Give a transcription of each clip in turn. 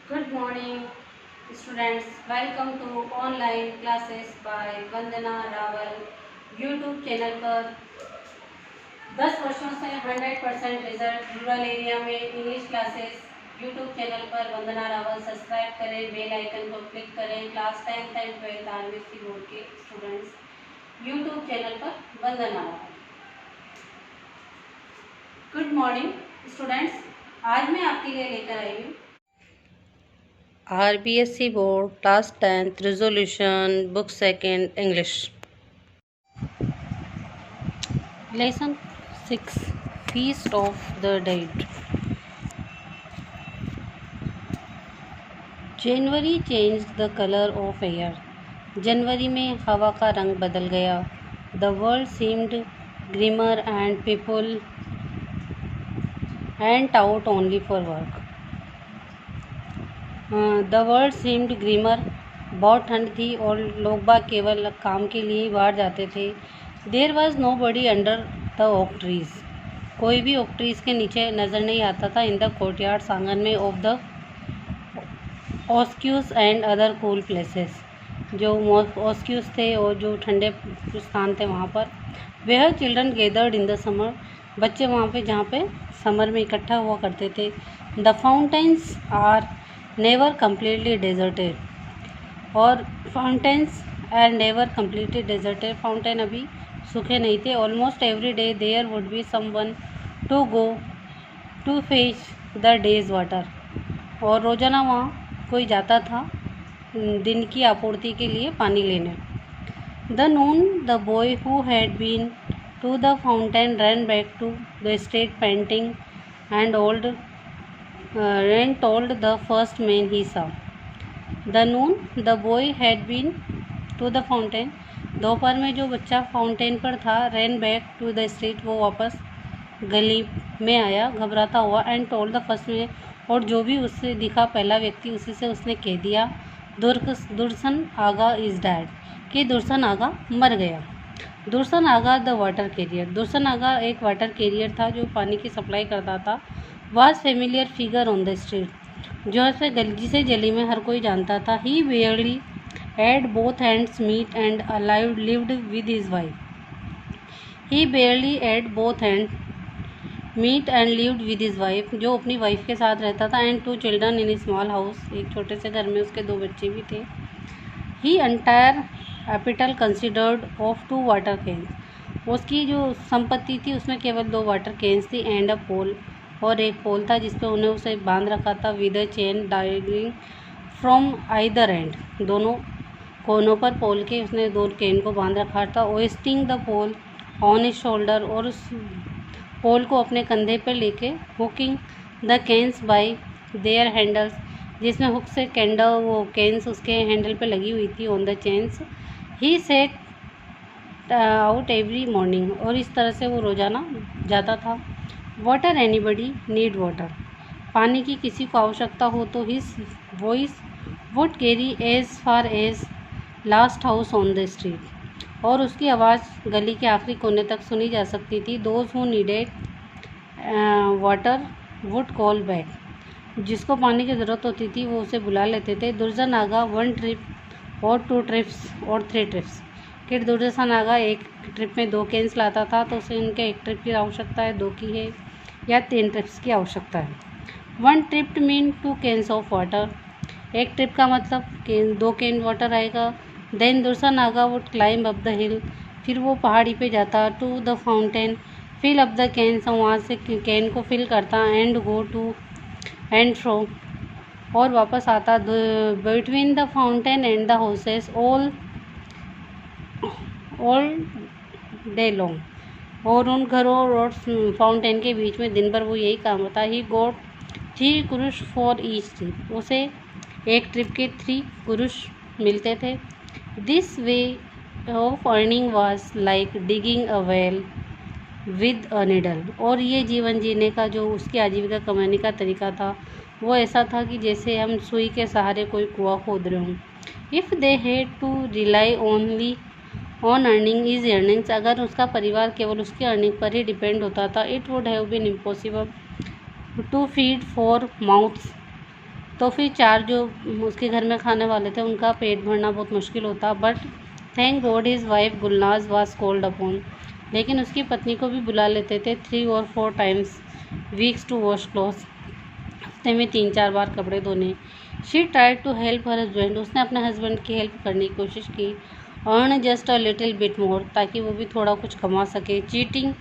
Good morning, students. Welcome to online classes by Vandana Rawal YouTube channel पर 10 वर्षों से 100% result rural area में English classes YouTube channel पर वंदना Rawal subscribe करें, bell icon को क्लिक करें। Class 10th and 12th RBC board के students YouTube channel पर वंदना रावल। गुड मॉर्निंग स्टूडेंट्स, आज मैं आपके लिए लेकर आई हूँ RBSC Board Class 10th Resolution Book 2nd English Lesson 6 Feast of the Dead. January changed the color of air. जनवरी में हवा का रंग बदल गया. The world seemed grimmer and people went out only for work. The world seemed grimmer. बहुत ठंड थी और लोग बाग केवल काम के लिए ही बाहर जाते थे. There was nobody under the oak trees. कोई भी ओक ट्रीज के नीचे नज़र नहीं आता था. इन द कोर्टयार्ड, आंगन में. Of the mosques and other cool places, जो ऑस्क्यूज थे और जो ठंडे स्थान थे वहाँ पर. Where children gathered in the summer. बच्चे वहाँ पे जहाँ पे समर में इकट्ठा हुआ करते थे. The fountains are never completely deserted. और fountains are never completely deserted. Fountain अभी सूखे नहीं थे. Almost every day there would be someone to go to fetch the day's water. और रोज़ाना वहाँ कोई जाता था दिन की आपूर्ति के लिए पानी लेने. The noon the boy who had been to the fountain ran back to the street painting and told the first man he saw. The noon the boy had been to the fountain. दोपहर में जो बच्चा fountain पर था. ran back to the street, वो वापस गली में आया घबराता हुआ. and told the first man, और जो भी उससे दिखा पहला व्यक्ति उसी से उसने कह दिया दुर्सन आगा इज डैड, कि दुर्सन आगा मर गया. दुर्सन आगा द वाटर कैरियर. दुर्सन आगा एक वाटर कैरियर था जो पानी की सप्लाई करता था. Was familiar figure on the street, जो जिसे गली में हर कोई जानता था. He barely had both hands meet and alive lived with his wife. He barely had both hand meet and lived with his wife, जो अपनी वाइफ के साथ रहता था. And 2 children in small house, एक छोटे से घर में उसके 2 बच्चे भी थे. He entire capital considered of 2 water cans. उसकी जो संपत्ति थी उसमें केवल 2 वाटर कैंस थी. एंड अ पोल, और एक पोल था जिसपे उन्हें उसे बांध रखा था. With a chain dying from either end, दोनों कोनों पर पोल के उसने 2 कैन को बांध रखा था. Hoisting the pole on his shoulder, और उस पोल को अपने कंधे पर लेके. Hooking the cans by their handles, जिसमें हुक से वो कैंस उसके हैंडल पे लगी हुई थी. On the chains he set out every morning, और इस तरह से वो रोज़ाना जाता था. वाटर एनीबडी नीड वाटर, पानी की किसी को आवश्यकता हो तो his voice would carry as far as last house on the street, और उसकी आवाज़ गली के आखिरी कोने तक सुनी जा सकती थी. Those who needed water would call back, जिसको पानी की ज़रूरत होती थी वो उसे बुला लेते थे. दुर्जन आगा 1 ट्रिप और 2 ट्रिप्स और 3 ट्रिप्स, कि दुर्जन आगा एक ट्रिप में 2 कैंस लाता था तो उसे उनके 1 ट्रिप की आवश्यकता है, 2 की है या 3 ट्रिप्स की आवश्यकता है. 1 trip mean 2 cans of water, एक ट्रिप का मतलब 2 कैन वाटर आएगा. Then Dursun Aga would climb up the hill, फिर वो पहाड़ी पे जाता. To the fountain fill up the cans, वहाँ से कैन को फिल करता. And go to and fro, और वापस आता. Between the fountain and the houses all day long, और उन घरों और फाउंटेन के बीच में दिन भर वो यही काम होता. ही गोट 3 कुरुश फॉर ईच ट्रिप, उसे एक ट्रिप के 3 कुरुश मिलते थे. This way of earning was like digging a well with a needle, और ये जीवन जीने का जो उसकी आजीविका कमाने का तरीका था वो ऐसा था कि जैसे हम सुई के सहारे कोई कुआं खोद रहे हों. If they had to rely only on earning is earnings, अगर उसका परिवार केवल उसकी अर्निंग पर ही डिपेंड होता था. It would have been impossible to feed 4 mouths तो फिर 4 जो उसके घर में खाने वाले थे उनका पेट भरना बहुत मुश्किल होता। But thank God his wife Gulnaz was called upon, लेकिन उसकी पत्नी को भी बुला लेते थे 3 और 4 times weeks to wash clothes, हफ्ते में 3-4 बार कपड़े धोने। She tried to help her husband, उसने अपने हस्बैंड की हेल्प करने की कोशिश की। Earn just a little bit more, ताकि वो भी थोड़ा कुछ कमा सके। Cheating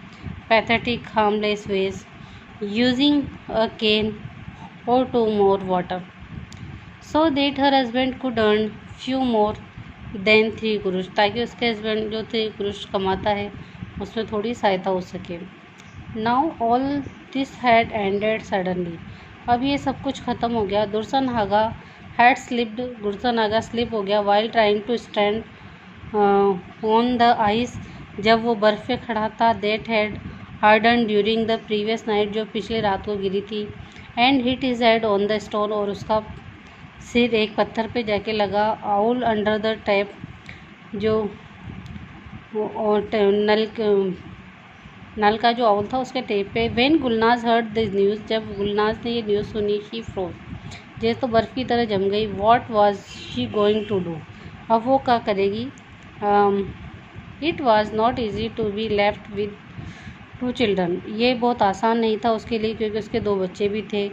pathetic harmless ways, using a can और 2 more water so that her husband could earn few more than 3 कुरुश, ताकि उसके हस्बैंड जो 3 कुरुश कमाता है उसमें थोड़ी सहायता हो सके। Now all this had ended suddenly, अब ये सब कुछ ख़त्म हो गया। दुर्सनहागा हैड स्लिप्ड, दुर्सनहागा स्लिप हो गया while trying to stand on the ice, जब वो बर्फ़ पे खड़ा था। That had harden during the previous night, जो पिछली रात को गिरी थी। And hit his head on the stone, और उसका सिर एक पत्थर पे जाके लगा। आउल अंडर द टैप, जो नल का जो आउल था उसके टेप पे। When Gulnaz heard this news, जब गुलनाज ने ये न्यूज़ सुनी, शी फ्रोज, जैसे तो बर्फ़ की तरह जम गई। What was she going to do, अब वो क्या करेगी। It was not easy to be left with 2 children, ये बहुत आसान नहीं था उसके लिए, क्योंकि उसके 2 बच्चे भी थे,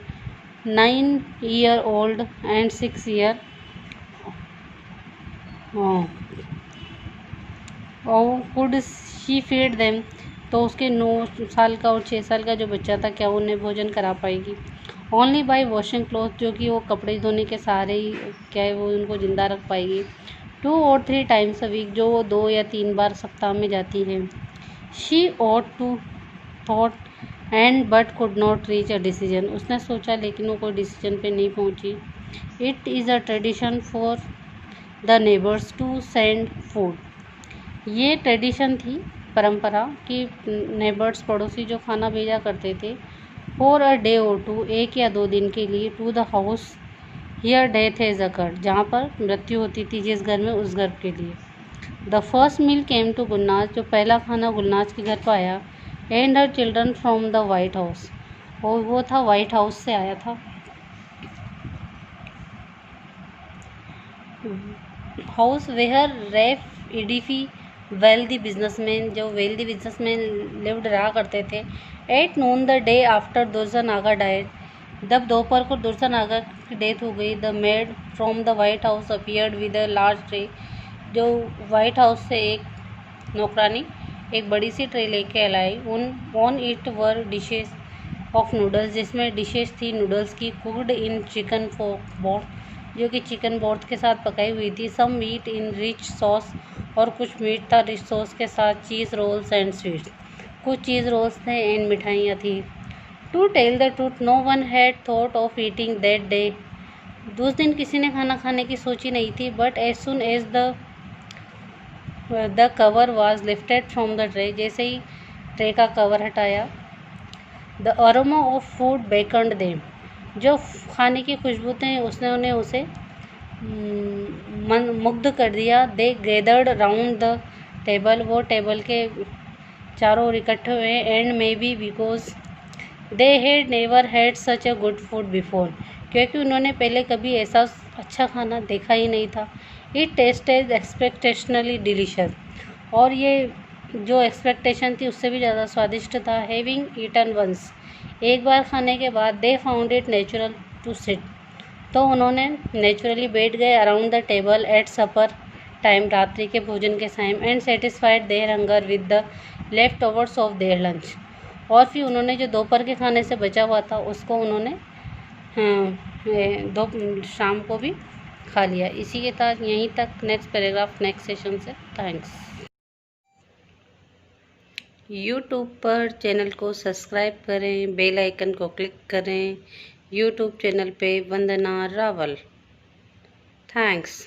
9 year old एंड 6 year और कुड शी फीड देम, तो उसके 9 साल का और 6 साल का जो बच्चा था, क्या उन्हें भोजन करा पाएगी। ओनली बाय वॉशिंग क्लॉथ, जो कि वो कपड़े धोने के सहारे ही क्या है वो उनको ज़िंदा रख पाएगी। 2 और 3 टाइम्स अ वीक, जो वो 2 या 3 बार सप्ताह में जाती है। She ought to thought and but could not reach a decision, उसने सोचा लेकिन वो कोई डिसीजन पे नहीं पहुंची। It is a tradition for the neighbours to send food, ये ट्रेडिशन थी, परंपरा कि नेबर्स पड़ोसी जो खाना भेजा करते थे। फॉर अ डे और 2, 1 या 2 दिन के लिए। To the house here death has occurred, जहाँ पर मृत्यु होती थी जिस घर में, उस घर के लिए। The first meal came to Gulnaz, जो पहला खाना गुलनाज के घर पर आया। And her children from the White House, और वो था वाइट हाउस से आया था। हाउस वेयर रेफ इडीफी वेल्दी बिजनेसमैन, जो वेल्दी बिजनेसमैन लिव्ड रहा करते थे। At noon the day after Dursun Aga died, जब दोपहर को दुर्सनहागा की डेथ हो गई। The maid from the White House appeared with a large tray, जो वाइट हाउस से एक नौकरानी एक बड़ी सी ट्रे लेके लाई। On it were dishes of noodles, जिसमें डिशेस थी नूडल्स की। कुक्ड इन चिकन बोर्थ, जो कि चिकन बोर्थ के साथ पकाई हुई थी। Some meat in rich sauce, और कुछ मीट था रिच सॉस के साथ। चीज़ रोल्स एंड स्वीट्स, कुछ चीज़ रोल्स थे एंड मिठाइयाँ थी। To tell the truth no one had thought of eating that day, उस दिन किसी ने खाना खाने की सोची नहीं थी। But as soon as the cover was lifted from the tray, जैसे ही ट्रे का कवर हटाया। The aroma of food beckoned them, जो खाने की खुशबू थे उसने उन्हें उसे मुग्ध कर दिया। दे गैदर्ड राउंड द टेबल, वो टेबल के चारों ओर इकट्ठे हुए। And may be because they had never had such a good food before, क्योंकि उन्होंने पहले कभी ऐसा अच्छा खाना देखा ही नहीं था। इट टेस्टेड एक्सपेक्टेशनली डिलीशियस, और ये जो एक्सपेक्टेशन थी उससे भी ज़्यादा स्वादिष्ट था। हैविंग ईटन वंस, एक बार खाने के बाद। They found it natural to sit, तो उन्होंने नेचुरली बैठ गए around the table at supper time, रात्रि के भोजन के time. And satisfied their hunger with the leftovers of their lunch, और फिर उन्होंने जो दोपहर के खाने से बचा हुआ था उसको उन्होंने शाम को भी खा लिया। इसी के साथ यहीं तक, नेक्स्ट पैराग्राफ नेक्स्ट सेशन से। थैंक्स। यूट्यूब पर चैनल को सब्सक्राइब करें, बेल आइकन को क्लिक करें। यूट्यूब चैनल पे वंदना रावल। थैंक्स।